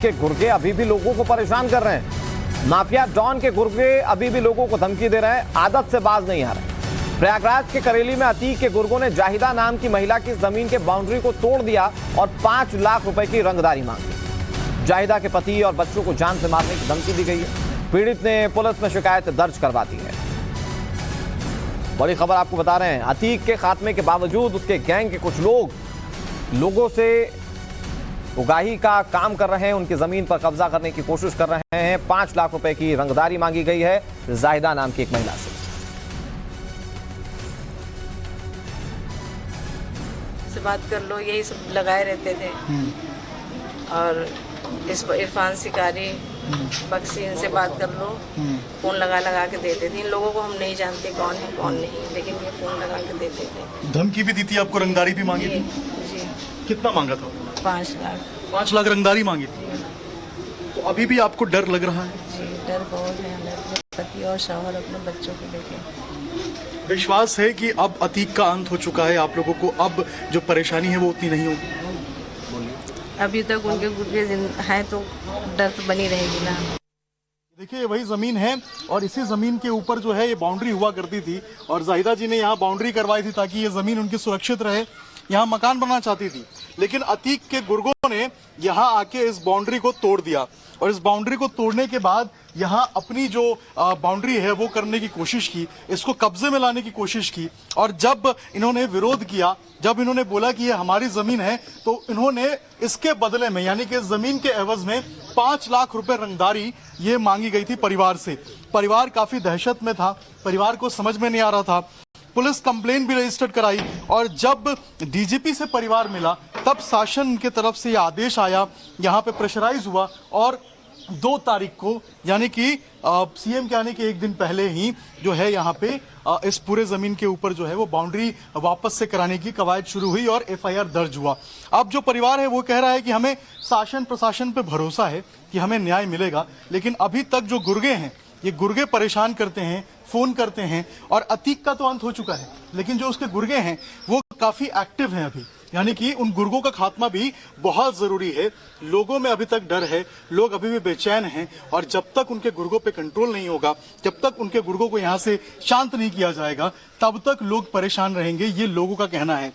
के गुर्गे अभी भी लोगों को परेशान कर रहे हैं। माफिया डॉन के गुर्गे अभी भी लोगों को धमकी दे रहे हैं, आदत से बाज नहीं आ रहे। प्रयागराज के करेली में अतीक के गुर्गों ने जाहिदा नाम की महिला की जमीन के बाउंड्री को तोड़ दिया और 5 लाख रुपए की रंगदारी मांगी। जाहिदा के पति और बच्चों को जान से मारने की धमकी दी गई है। पीड़ित ने पुलिस में शिकायत दर्ज करवा दी है। बड़ी खबर आपको बता रहे हैं, अतीक के खात्मे के बावजूद उसके गैंग के कुछ लोगों से उगाही का काम कर रहे हैं, उनकी जमीन पर कब्जा करने की कोशिश कर रहे हैं। 5 लाख रुपए की रंगदारी मांगी गई है जाहिदा नाम की एक महिला से बात कर लो, यही सब लगाए रहते थे। और इस इरफान शिकारी बख्शी, इनसे बात कर लो, फोन लगा के देते थे। इन लोगों को हम नहीं जानते कौन है कौन नहीं, लेकिन ये फोन लगा के देते थे। धमकी भी दी थी आपको, रंगदारी भी मांगी थी? जी। कितना मांगा था? 5 लाख। 5 लाख रंगदारी मांगी थी। तो अभी भी आपको डर लग रहा है? जी, डर बहुत है हमें, अपने पति और शौहर, अपने बच्चों को लेके। विश्वास है कि अब अतीक का अंत हो चुका है, आप लोगों को अब जो परेशानी है वो उतनी नहीं होगी? अभी तक उनके गुर्गे हैं तो डर तो बनी रहेगी ना। देखिए, वही जमीन है और इसी जमीन के ऊपर जो है ये बाउंड्री हुआ करती थी और जाहिदा जी ने यहाँ बाउंड्री करवाई थी ताकि ये जमीन उनकी सुरक्षित रहे। यहाँ मकान बनाना चाहती थी, लेकिन अतीक के गुर्गों ने यहाँ आके इस बाउंड्री को तोड़ दिया और इस बाउंड्री को तोड़ने के बाद यहाँ अपनी जो बाउंड्री है वो करने की कोशिश की, इसको कब्जे में लाने की कोशिश की। और जब इन्होंने विरोध किया, जब इन्होंने बोला कि ये हमारी जमीन है, तो इन्होंने इसके बदले में यानी कि जमीन के एवज में 5 लाख रुपए रंगदारी ये मांगी गई थी परिवार से। परिवार काफी दहशत में था, परिवार को समझ में नहीं आ रहा था। पुलिस कंप्लेन भी रजिस्टर कराई और जब डीजीपी से परिवार मिला तब शासन की तरफ से यह आदेश आया, यहाँ पे प्रेशराइज हुआ और 2 तारीख को यानी कि सीएम के आने के एक दिन पहले ही जो है यहाँ पे इस पूरे जमीन के ऊपर जो है वो बाउंड्री वापस से कराने की कवायद शुरू हुई और एफआईआर दर्ज हुआ। अब जो परिवार है वो कह रहा है कि हमें शासन प्रशासन पे भरोसा है कि हमें न्याय मिलेगा, लेकिन अभी तक जो गुर्गे हैं ये गुर्गे परेशान करते हैं, फोन करते हैं। और अतीक का तो अंत हो चुका है, लेकिन जो उसके गुर्गे हैं वो काफी एक्टिव हैं अभी, यानी कि उन गुर्गों का खात्मा भी बहुत जरूरी है। लोगों में अभी तक डर है, लोग अभी भी बेचैन हैं और जब तक उनके गुर्गों पे कंट्रोल नहीं होगा, जब तक उनके गुर्गों को यहाँ से शांत नहीं किया जाएगा, तब तक लोग परेशान रहेंगे, ये लोगों का कहना है।